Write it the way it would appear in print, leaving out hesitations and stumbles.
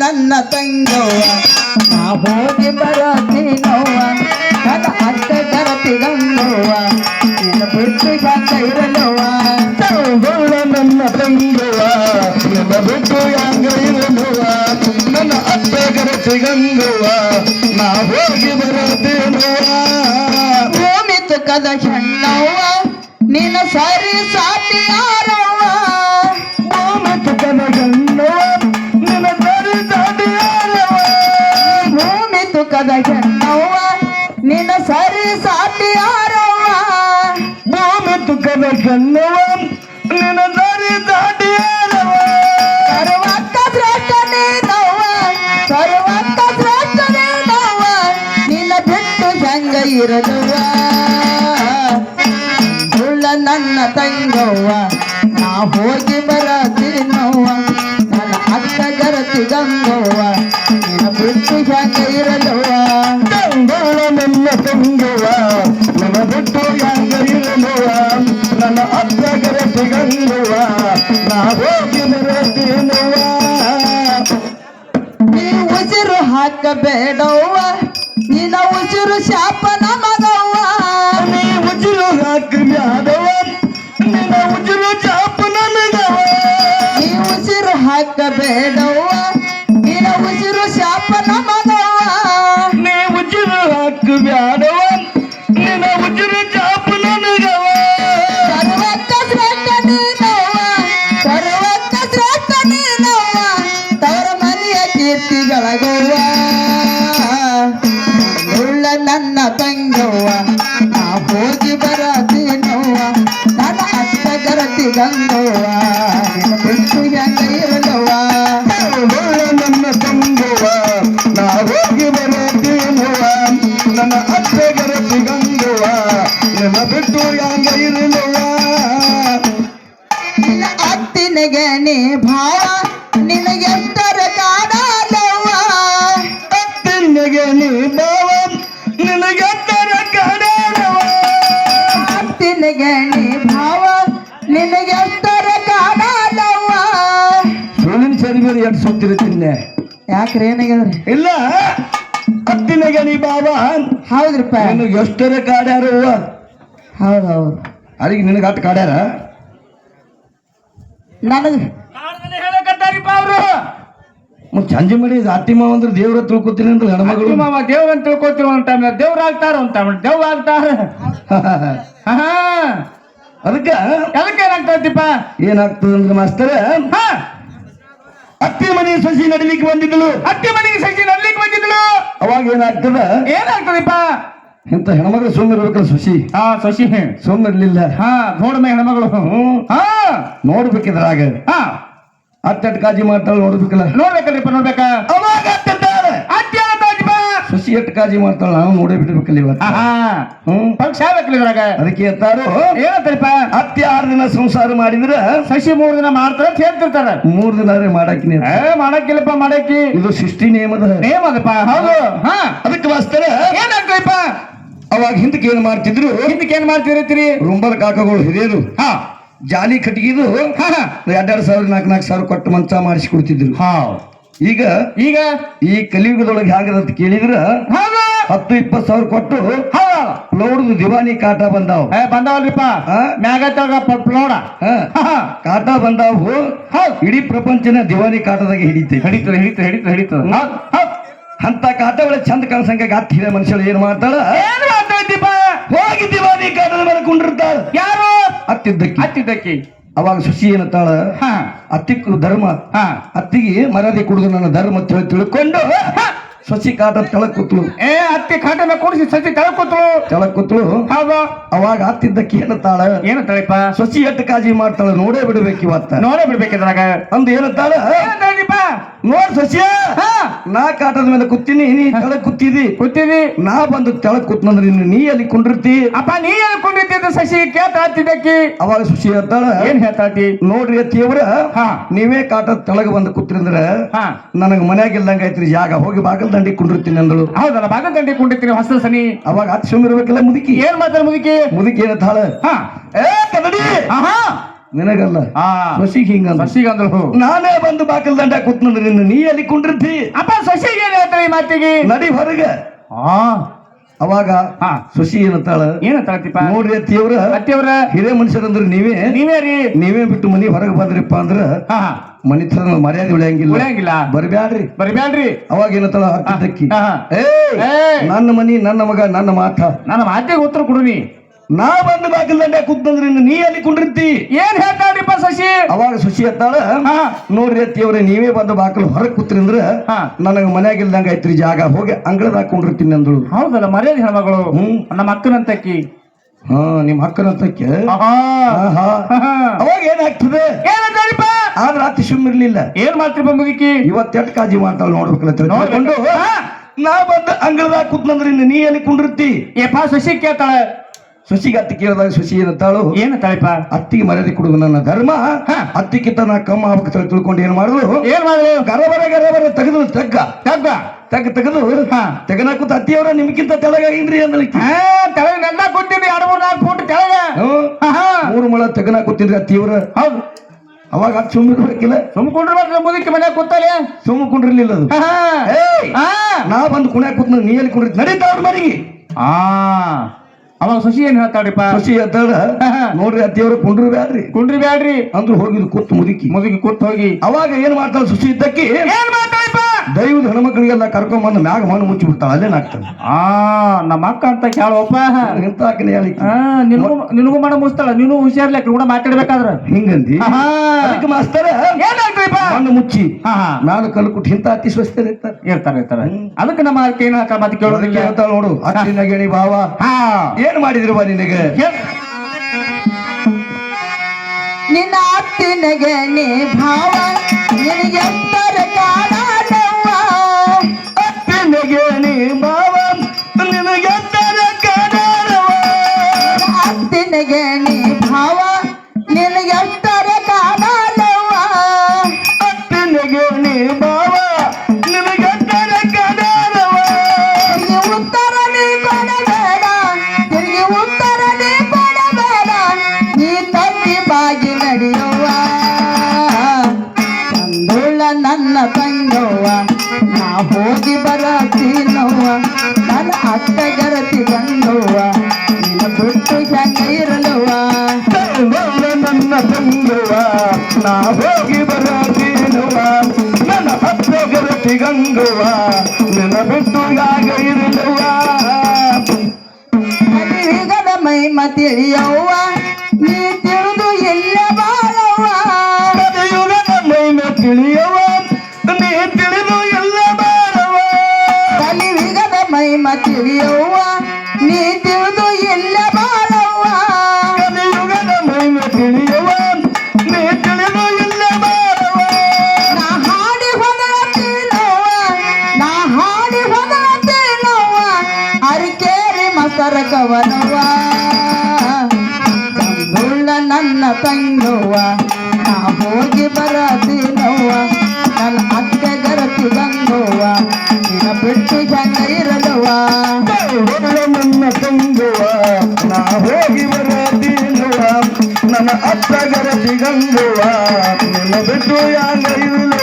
ನನ್ನ ತಂಗವ್ವ ನಾ ಹೋಗಿ ಬರತೀನವ್ವ ನನ್ನ ಅಕ್ಕ ಗರತಿ ಗಂಗವ್ವ ನಿನ್ನ ಬಿಟ್ಟು ಹೆಂಗ ಇರಲವ್ವ ನನ್ನ ತಂಗವ್ವ ನಿನ್ನ ಬಿಟ್ಟು ಹೆಂಗ ಇರಲವ್ವ ನನ್ನ ಅಕ್ಕ ಗರತಿ ಗಂಗವ್ವ ನಾ ಹೋಗಿ ಬರತೀನವ್ವ ಭೂಮಿ ತುಕದ ಹೆಣ್ಣವ್ವ ನಿನ್ನ ಸರಿ ಸಾಟಿ ಯಾರವ್ವ ಭೂಮಿ ತುಕದ ಹೆಣ್ಣವ್ವ ನಿನ್ನ ಸರಿ ಸಾಟಿ ಯಾರವ್ವ ಭೂಮಿ ತುಕದ ಹೆಣ್ಣವ್ವ ನಿನ್ನ ಸರಿ ಸಾಟಿ ಯಾರವ್ವ ಭೂಮಿ ತುಕದ ಹೆಣ್ಣವ್ವ ನಿನ್ನ ಸರಿ ಸಾಟಿ ಯಾರವ್ವ ಸರ್ವಕ್ಕ ಶ್ರೇಷ್ಠ ನೀನವ್ವ ಸರ್ವಕ್ಕ ಶ್ರೇಷ್ಠ ನೀನವ್ವ ನಿನ್ನ ಬಿಟ್ಟು ಹೆಂಗ ಇರಲವ್ವ ನನ್ನ ತಂಗವ್ವ ನಾ ಹೋಗಿ ಬರತೀನವ್ವ ನನ್ನ ಅಕ್ಕ ಗರತಿ ಗಂಗವ್ವ ನಿನ್ನ ಬಿಟ್ಟು ಹೆಂಗ ಇರಲವ್ವ ನನ್ನ ತಂಗವ್ವ ನನ್ನ ಬಿಟ್ಟು ಹೆಂಗ ಇರಲವ್ವ ನನ್ನ ಅಕ್ಕ ಗರತಿ ಗಂಗವ್ವ ನಾ ಹೋಗಿ ಬರತೀನವ್ವ ನೀ ಉಸಿರು ಹಾಕಬೇಡವ್ವ ನಿನ್ನ ಉಸಿರು ಶಾಪ ನಮಗವ್ವ ನೀ ಉಸಿರು ಹಾಕಬ್ಯಾಡವ್ವ ನಿನ್ನ ಉಸಿರು ಶಾಪ ನನಗವ್ವ ನೀ ಉಸಿರು ಹಾಕಬೇಡವ್ವ ನಿನ್ನ ಉಸಿರು ಶಾಪ ನಮಗವ್ವ ನೀ ಉಸಿರು ಹಾಕಬ್ಯಾಡವ್ವ ನಿನ್ನ ಉಸಿರು ಶಾಪ ನನಗವ್ವ ಸರ್ವಕ್ಕ ಶ್ರೇಷ್ಠ ನೀನವ್ವ ಸರ್ವಕ್ಕ ಶ್ರೇಷ್ಠ ನೀನವ್ವ ತವರ ಮನೆಯ ಕೀರ್ತಿಗಳಗವ್ವ ನನ್ನ ತಂಗವ್ವ ನಾ ಹೋಗಿ ಬರತೀನವ್ವ ನನ್ನ ಅಕ್ಕ ಗರತಿ ಗಂಗವ್ವ ನಿನ್ನ ಬಿಟ್ಟು ಹೆಂಗ ಇರಲವ್ವ ನನ್ನ ತಂಗವ್ವ ನಾ ಹೋಗಿ ಬರತೀನವ್ವ ನನ್ನ ಅಕ್ಕ ಗರತಿ ಗಂಗವ್ವ ನಿನ್ನ ಬಿಟ್ಟು ಹೆಂಗ ಇರಲವ್ವ ನಿನ್ನ ಅತ್ತಿನಿಗೆ ನೀ ಭಾವ ನಿನಗೆಷ್ಟರ ಕಾಡಲವ್ವ ಅತ್ತಿನಿಗೆ ನೀ ಭಾವ ನಿನಗೆಷ್ಟರ ಕಾಡಲವ್ವ ಅತ್ತಿನಿಗೆ ನೀ ಭಾವ ನಿನಗೆಷ್ಟರ ಕಾಡಲವ್ವ ಸುಳ್ಳಿನ ಸರಿಮೇಲೆ ಎಷ್ಟು ಸುತ್ತಿರುತ್ತೀನಿ ಯಾಕ್ರಿ ಏನಾಗ್ಯದ್ರಿ ಇಲ್ಲ ಅತ್ತಿನಿಗೆ ನೀ ಭಾವ ಹೌದ್ರಿಪ್ಪ ನಿನಗೆ ಎಷ್ಟರ ಕಾಡ್ಯಾರವ್ವ ಹೌದು ಹೌದು ಅಡಿಗೆ ನಿನಗೆ ಅಟ್ಟು ಕಾಡ್ಯಾರ ನನಗೆ ಹೇಳಕತ್ತಾರಿಪ್ಪ ಅವರು ಮತ್ತೆ ಸಂಜೆ ಮಾಡಿ ಅತ್ತಿ ಮಾವ ಅಂದ್ರೆ ದೇವ್ರ ತಿಳ್ಕೊತೀನಿ ಅಂದ್ರೆ ಹೆಣ್ಮಗಳು ಮಾವ ದೇವ್ರನ್ನ ತಿಳ್ಕೊತಿರೋ ಟೈಮ್ ದೇವ್ರ ಆಗ್ತಾರ ಅಂತ ದೇವ್ ಆಗ್ತಾರ ಅದಕ್ಕೆ ಅದಕ್ಕೆ ಏನಾಗ್ತೈತಿಪ್ಪ ಏನಾಗ್ತದೆ ಅಂದ್ರೆ ಮಾಸ್ತರ ಅತ್ತಿ ಮನೆ ಸಸಿ ನಡಿಲಿಕ್ಕೆ ಬಂದಿದ್ದಳು ಅತ್ತಿ ಮನೆಗೆ ಸಸಿ ನಡ್ಲಿಕ್ಕೆ ಬಂದಿದ್ಳು ಅವಾಗ ಏನಾಗ್ತದ ಏನಾಗ್ತದಿಪ್ಪ ಇಂತ ಹೆಣ್ಮಗಳು ಸುಮ್ಮಿರ್ಬೇಕಲ್ಲ ಸಸಿ ಶಶಿ ಸುಮ್ಮಿರ್ಲಿಲ್ಲ ನೋಡ್ಮ ಹೆಣ್ಮಗಳು ನೋಡ್ಬೇಕಿದ್ರಾಗ ಅತ್ತಟ್ ಕಾಜಿ ಮಾಡ್ತಾಳ ನೋಡ್ಬೇಕಲ್ಲ ನೋಡ್ಬೇಕಲ್ರಿಪ್ಪ ನೋಡ್ಬೇಕ ಅವಾಗ ಅತ್ತಿದ್ದಾಳೆ ಅತ್ತಿ ಏನಂತಾಯ್ತಿಪ್ಪ ಸಸಿ ಎಟ್ಟು ಕಾಜಿ ಮಾಡ್ತಾಳ ನಾವು ನೋಡೇ ಬಿಡ್ಬೇಕಲ್ಲ ಇವತ್ತು ಪಕ್ಷ ಆಗ್ಬೇಕಲ್ಲ ಇದ್ರಾಗ ಅದಕ್ಕೆ ಎತ್ತಾರು ಏನಂತಾರಿಪ್ಪ ಅತ್ತಿ 6 ದಿನ ಸಂಸಾರ ಮಾಡಿದ್ರ ಶಶಿ 3 ದಿನ ಮಾಡ್ತಾರ ಅಂತ ಹೇಳ್ತಿರ್ತಾರ 3 ದಿನ ಮಾಡಾಕಿನಿ ಮಾಡಕ್ಕಿಲ್ಲಪ್ಪ ಮಾಡಕ್ಕಿ ಇದು ಸೃಷ್ಟಿ ನೇಮದ ನೇಮ್ ಅದಪ್ಪ ಹೌದು ಅದಕ್ಕೆ ಮಾಸ್ತರ ಏನಾಗ್ತದಪ್ಪ ಅವಾಗ ಹಿಂದಕ್ಕೆ ಏನ್ ಮಾಡ್ತಿದ್ರು ಹಿಂದಕ್ಕೆ ಏನ್ ಮಾಡ್ತಿರತ್ತೀರಿ ರುಂಬಲ್ ಕಾಕಗಳು ಹಿರಿಯರು ಜಾಲಿ ಕಟ್ಟಿಗಿದು 2,000 4,000 ಕೊಟ್ಟು ಮಂಚ ಮಾಡಿಸಿ ಕೊಡ್ತಿದ್ರು ಈಗ ಈಗ ಈ ಕಲಿಯುಗದೊಳಗೆ ಹ್ಯಾಂಗದಂತ ಕೇಳಿದ್ರ 10-20 ಸಾವಿರ ಕೊಟ್ಟು ನೋಡುದು ದಿವಾನಿ ಕಾಟ ಬಂದಾವ್ ಬಂದಾವಲ್ರಿಪ್ಪ ಮ್ಯಾಗ ನೋಡ ಕಾಟ ಬಂದಾವು ಇಡೀ ಪ್ರಪಂಚನ ದಿವಾನಿ ಕಾಟದಾಗ ಹಿಡಿತೈತಿ ಹಿಡಿತದ ಅಂತ ಕಾಟ ಒಳಗೆ ಚಂದ ಕಾಣಸಂಗ ಹತ್ತಿ ಹಿರಿಯ ಮನುಷ್ಯರು ಏನ್ ಮಾಡ್ತಾಳ ಹೋಗಿ ದಿವಾನಿ ಕಾಟದ ಮೇಲೆ ಕುಂಡಿರ್ತಾಳ ಯಾರು ಹತ್ತಿದ್ದಕ್ಕಿ ಅವಾಗ ಸುಶಿ ಏನತ್ತಾಳ ಅತ್ತಿಕ್ಕು ಧರ್ಮ ಅತ್ತಿಗೆ ಮರ್ಯಾದೆ ಕುಡಿದು ನನ್ನ ಧರ್ಮ ತಿಳ್ಕೊಂಡು ಸಸಿ ಕಾಟ ತೆಳಕ್ ಕೂತ್ಳು ಅತ್ತಿ ಕಾಟನ ಕೂಡಿಸಿ ಸಸಿ ತೆಳಕ್ ಕೂತ್ಳು ಹೌದು ಅವಾಗ ಹತ್ತಿದ್ದಕ್ಕೆ ಏನತ್ತಾಳಪ್ಪ ಸಸಿ ಎಟ್ಟು ಕಾಜಿ ಮಾಡ್ತಾಳ ನೋಡೇ ಬಿಡ್ಬೇಕು ಇವತ್ತ ನೋಡೇ ಬಿಡ್ಬೇಕಿದ್ರಾಗ ಅಂದ್ ಏನತ್ತಾಳ ನೋಡ್ ಸಸಿಯ ನಾ ಕಾಟದ ಮೇಲೆ ಕೂತೀನಿ ನೀ ತೆಳಕ್ ಕೂತಿದಿ ನಾ ಬಂದು ತೆಳಕ್ ಕೂತ್ನಂದ್ರೆ ನೀ ಅಲ್ಲಿ ಕುಂಡಿರ್ತಿ ಅಪ್ಪ ನೀ ಎಲ್ಲಿ ಕುಂಡಿರ್ತಿದ್ದ ಸಸಿ ಕೇಳ್ತಾಳ್ತಿದ್ದಕ್ಕಿ ಅವಾಗ ಸುಶಿ ಹೇಳ್ತಾಳ ಏನ್ ಹೇಳ್ತಾಳ್ತಿ ನೋಡ್ರಿ ಅತ್ತಿಯವ್ರ ನೀವೇ ಕಾಟದ ತೆಳಗ ಬಂದು ಕೂತ್ರಿಂದ್ರ ನನಗ್ ಮನ್ಯಾಗ ಇಲ್ದಂಗ ಐತ್ರಿ ಜಾಗ ಹೋಗಿ ಬಾಗಲ್ ದಂಡಿ ಕುಂಡಿರ್ತೀನಿ ಅಂದಳು ಹೌದಲ್ಲ ಬಾಗಲ್ ದಂಡಿ ಕುಂಡಿರ್ತೀನಿ ಹೊಸ ಸನಿ ಅವಾಗ ಹತ್ತು ಸುಮ್ಮಿರ್ಬೇಕಲ್ಲ ಮುದುಕಿ ಏನ್ ಮಾತಾಡ ಮುದುಕಿ ಏನತ್ತಾಳ ಏ ಕನ್ನಡಿ ನಿನಗಲ್ಲ ಹಾ ಸೊಸಿಗೆ ಹಿಂಗಂದ ಸಸಿಗಂದ್ರು ನಾನೇ ಬಂದು ಬಾಕಲ್ ದಂಡ ಕೂತ್ನಂದ್ರೆ ನಿನ್ನ ನೀ ಎಲ್ಲಿ ಕುಂಡಿರ್ತಿ ಅಪ್ಪ ಸಸಿಗೆ ಏನ್ ಹೇಳ್ತಾರೆ ಈ ಮಾತಿಗೆ ನಡಿ ಹೊರಗ ಹಾ ಅವಾಗ ಹಾ ಸೊಸಿ ಏನಂತಾಳ ಏನ್ ಹೇಳ್ತಾರತಿಪ್ಪ ನೋಡ್ರಿ ಅತ್ತಿಯವ್ರ ಅತ್ತಿಯವ್ರ ಹಿರೇ ಮನುಷ್ಯರಂದ್ರೆ ನೀವೇ ರೀ ನೀವೇ ಬಿಟ್ಟು ಮನಿ ಹೊರಗೆ ಬಂದ್ರಿಪ್ಪ ಅಂದ್ರ ಹಾ ಮನಿತನ ಮರ್ಯಾದೆ ಉಳಿಯಂಗಿಲ್ಲ ಉಳಿಯಂಗಿಲ್ಲ ಬರ್ಬ್ಯಾಡ್ರಿ ಬರ್ಬ್ಯಾಡ್ರಿ ಅವಾಗ ಏನಂತಾಳ ಹತ್ತಿದ್ದಕ್ಕಿ ಹಾ, ಹಾ. ಏ ಏಯ್! ನನ್ನ ಮನಿ ನನ್ನ ಮಗ ನನ್ನ ಮಾತ ನನ್ನ ಮಾತಿಗೆ ಉತ್ತರ ಕೊಡು ನೀ ನಾ ಬಂದು ಬಾಕಲ್ ದಂಡ ಕೂತ್ನಂದ್ರೆ ನೀ ಎಲ್ಲಿ ಕುಂಡಿರ್ತಿ ಏನ್ ಹೇಳ್ತಾಳ್ರಿಪ್ಪ ಶಶಿ ಅವಾಗ ಸೊಸಿ ಎತ್ತಾಳ ಹಾ ನೋಡ್ರಿ ಅತ್ತಿಯವ್ರೆ ನೀವೇ ಬಂದು ಬಾಕಲ್ ಹೊರಗೆ ಕೂತ್ರಿಂದ್ರ ಹಾ ನನಗ ಮನ್ಯಾಗ ಇಲ್ದಂಗ ಐತ್ರಿ ಜಾಗ ಹೋಗಿ ಅಂಗಳದ ಹಾಕೊಂಡಿರ್ತೀನಿ ಅಂದಳು ಹೌದಲ್ಲ ಮರ್ಯಾದೆ ಹೆಣ್ಮಗಳು ಹ್ಮ್. ನಮ್ಮ ಅಕ್ಕನಂತಕ್ಕಿ ಹಾ ನಿಮ್ ಹಕ್ಕನಂತಕ್ಕೆ ಆಹಾ. ಆಹಾ. ಆಹಾ. ಅವಾಗ ಏನಾಗ್ತದೆ ಏನಂತಾಳಿಪ್ಪ ಆದ್ರ ಅತಿ ಸುಮ್ಮಿರ್ಲಿಲ್ಲ ಏನ್ ಮಾಡ್ತೀರಿ ಮುದುಕಿ ಇವತ್ತು ಎಟ್ ಕಾಜಿ ಮಾಡ್ತಾಳ ನೋಡ್ಬೇಕಲ್ಲ ನೋಡ್ಬೇಕು. ತಿಳ್ಕೊಂಡು ಹಾ. ನಾ ಬಂದು ಅಂಗಳದಾಗ ಕೂತ್ನಂದ್ರೆ ನೀ ಎಲ್ಲಿ ಕುಂಡಿರ್ತಿ ಏಪ್ಪ ಶಶಿ ಕೇಳ್ತಾಳ ಸೊಸಿಗೆ ಅತ್ತಿ ಕೇಳಿದಾಗ ಸೊಸಿ ಏನಂತಾಳು ಏನಂತಾಳಿಪ್ಪ ಅತ್ತಿಗೆ ಮರ್ಯಾದೆ ಕೊಡುದು ನನ್ನ ಧರ್ಮ ಹಾ. ಅತ್ತಿಕ್ಕಿಂತ ನಾ ಕಮ್ಮ ಆಗ್ಬೇಕು ತಿಳ್ಕೊಂಡು ಏನ್ ಮಾಡುದು ಏನ್ ಮಾಡಿದ್ರು ಗರಬರ ತೆಗೆದು ತಗ್ಗ ತೆಗೆದು ಹಾ. ತೆಗನಾಕೂತ ಅತ್ತಿಯವರ ನಿಮ್ಗಿಂತ ತೆಳಗಾಗಿನ್ರಿ ಅಂದಲಿಕ್ಕೆ ಹಾ ತೆಳಗ ನನ್ನ ಕೊಟ್ಟಿನಿ 2-3-4 ಫೂಟ್ ತೆಳಗ ಆಹಾ. 3 ಮೊಳ ತೆಗನಾಕೂತಿನ್ರಿ ಅತ್ತಿಯವರ ಹೌದು ಅವಾಗ ಅದು ಸುಮ್ಮಿರ್ಬೇಕಿಲ್ಲ ಸುಮ್ಕೊಂಡ್ರ ಮುದುಕಿ ಮನ್ಯಾಗ ಕೂತಲೆ ಸುಮ್ಮಕೊಂಡಿರ್ಲಿಲ್ಲ ಅದು ಆಹಾ. ಏಯ್ ಆ. ನಾ ಬಂದು ಕುಣ್ಯಾಕ ಕೂತ್ ನೀ ಎಲ್ಲಿ ಕುಂಡ್ರಿ ನಡೀತಾ ಅವ್ರ ಮನೆಗೆ ಆ ಅವಾಗ ಶಶಿ ಏನ್ ಹೇಳ್ತಾಳ್ರಿಪ್ಪ ಸೊಸಿ ಎದ್ದಾಳ ಆಹಾ. ನೋಡ್ರಿ ಅತ್ತಿಯವ್ರ ಕುಂಡ್ರಿ ಬ್ಯಾಡ್ರಿ ಕುಂಡ್ರಿ ಬ್ಯಾಡ್ರಿ ಅಂದ್ರು ಹೋಗಿದ್ ಕೂತ್ ಮುದುಕಿ ಮುದುಕಿ ಕೂತ್ ಹೋಗಿ ಅವಾಗ ಏನ್ ಮಾಡ್ತಾಳ ಸೊಸಿ ಇದ್ದಕ್ಕಿ ಏನ್ ಮಾಡ್ತಾಳಿಪ್ಪ ದೈವದ ಹೆಣ್ಮಕ್ಳಿಗೆಲ್ಲ ಕರ್ಕೊಂಡ್ ಬಂದು ಮ್ಯಾಗ ಮಣ್ಣು ಮುಚ್ಚಿ ಬಿಡ್ತಾಳ ಅಲ್ಲೇನಾಗ್ತಾನೆ ಆ ನಮ್ಮ ಅಕ್ಕ ಅಂತ ಕೇಳೋಪ್ಪ ಎಂತ ಹಾಕನಿ ಹೇಳಿ ನಿನಗೂ ಮಾಡ ಮುಚ್ತಾಳ ನೀನು ಹುಷಾರ್ಲಿ ಕೂಡ ಮಾತಾಡ್ಬೇಕಾದ್ರ ಹಿಂಗಂದಿ ಆಹಾ. ಅದಕ್ಕೆ ಮಾಸ್ತರ ಏನಾಗ್ತೈಪ ಮಣ್ಣು ಮುಚ್ಚಿ ಹಾ ಮ್ಯಾಲ ಕಲ್ಲು ಕುಟ್ಟಿ ಇಂತ ಅತಿ ಸ್ವಸ್ಥರು ಇರ್ತಾರೆ ಇರ್ತಾರೆ ಅದಕ್ಕೆ ನಮ್ಮ ಅಕ್ಕ ಏನ್ ಹಾಕ ಮತ್ತೆ ಅದಕ್ಕೆ ಕೇಳೋದಿಲ್ಲ ಹೇಳ್ತಾಳ ನೋಡು ಅತ್ತಿನ ಗೆಣಿ ಭಾವ ಹಾ ಏನ್ ಮಾಡಿದ್ರು ಬಾ ನಿನಗೆ ನಿನ್ನ ಅತ್ತಿನಗೆ ನೀ ಭಾವ ನಿನಗೆ ಎತ್ತರ ಕಾಣದವ್ವ ಅತ್ತಿನ ಗೆಣಿ ಭಾವ ನಿನಗೆ ಕಾಣವ ಅತ್ತಿನಗೆ ನೀ ಭಾವ ನಿನಗೆ ಎತ್ತರ ಕಾಣದವ್ವ ಅತ್ತಿನ ಗೆಣಿ ಭಾವ ನಿನಗೆ ಕಾಣವ ತಿರುಗಿ ಉತ್ತರ ನೀ ಕೊಡಬೇಡ ತಿರುಗಿ ಉತ್ತರ ನೀ ಕೊಡಬೇಡ ನೀ ತಪ್ಪಿ ಬಾಗಿ ನಡೆಯುವ ಚಂದುಳ್ಳ ನನ್ನ ತಂಗವ್ವ ನಾ ಹೋಗಿ ಬರತೀನವ್ವ ನನ್ನ ಅಕ್ಕಗರತಿ ಗಂಗವ್ವ ನಿನ್ನ ಬಿಟ್ಟು ಹೆಂಗ ಇರಲವ್ವ ನನ್ನ ತಂಗುವ ನಾ ಹೋಗಿ ಬರತೀನುವ ನನ್ನ ಹತ್ರ ಗರತಿ ಗಂಗುವ ನಿನ್ನ ಬಿಟ್ಟು ಯಾಗ ಇರಲುವ ಮದುವೆಗದ ಮೈಮ ತಿಳಿಯವ್ವ ನೀ ತಿಳಿದು ಎಲ್ಲ ಬಾಳವ್ವ ಮದುಯುಗದ ಮೈಮೆ ತಿಳಿಯವ ನೀ ತಿಳಿದು ಎಲ್ಲ ಬಾರವ ಕಲಿವಿಗದ ಮೈಮ ತಿಳಿಯವ್ವ ನೀ ತಿಳಿದು ಎಲ್ಲ ಬಾಳವ್ವ ಕಲಿಯುಗದ ಮೈಮೆ ತಿಳಿಯವ ನೀ ತಿಳಿದು ಎಲ್ಲ ಬಾರವ ನಾ ಹಾಡಿ ಹೊದಳತೀನವ್ವ ನಾ ಹಾಡಿ ಹೊದಳತೀನವ್ವ ಅರಿಕೇರಿ ಮಸರ ಕವನವ್ವ ಚಂದುಳ್ಳ ನನ್ನ ತಂಗವ್ವ ನಾ ಹೋಗಿ ಬರತೀನವ್ವ ನನ್ನ ಅಕ್ಕ ಗರತಿ ಗಂಗವ್ವ ನಿನ್ನ ಬಿಟ್ಟು ಹೆಂಗ ಇರಲವ್ವ ನನ್ನ ತಂಗುವ ನಾ ಹೋಗಿ ಬರತೀನುವ ನನ್ನ ಅತ್ತ ಗರತಿ ಗಂಗುವ ನಿನ್ನ ಬಿಟ್ಟು ಯಾಗ ಇರಲು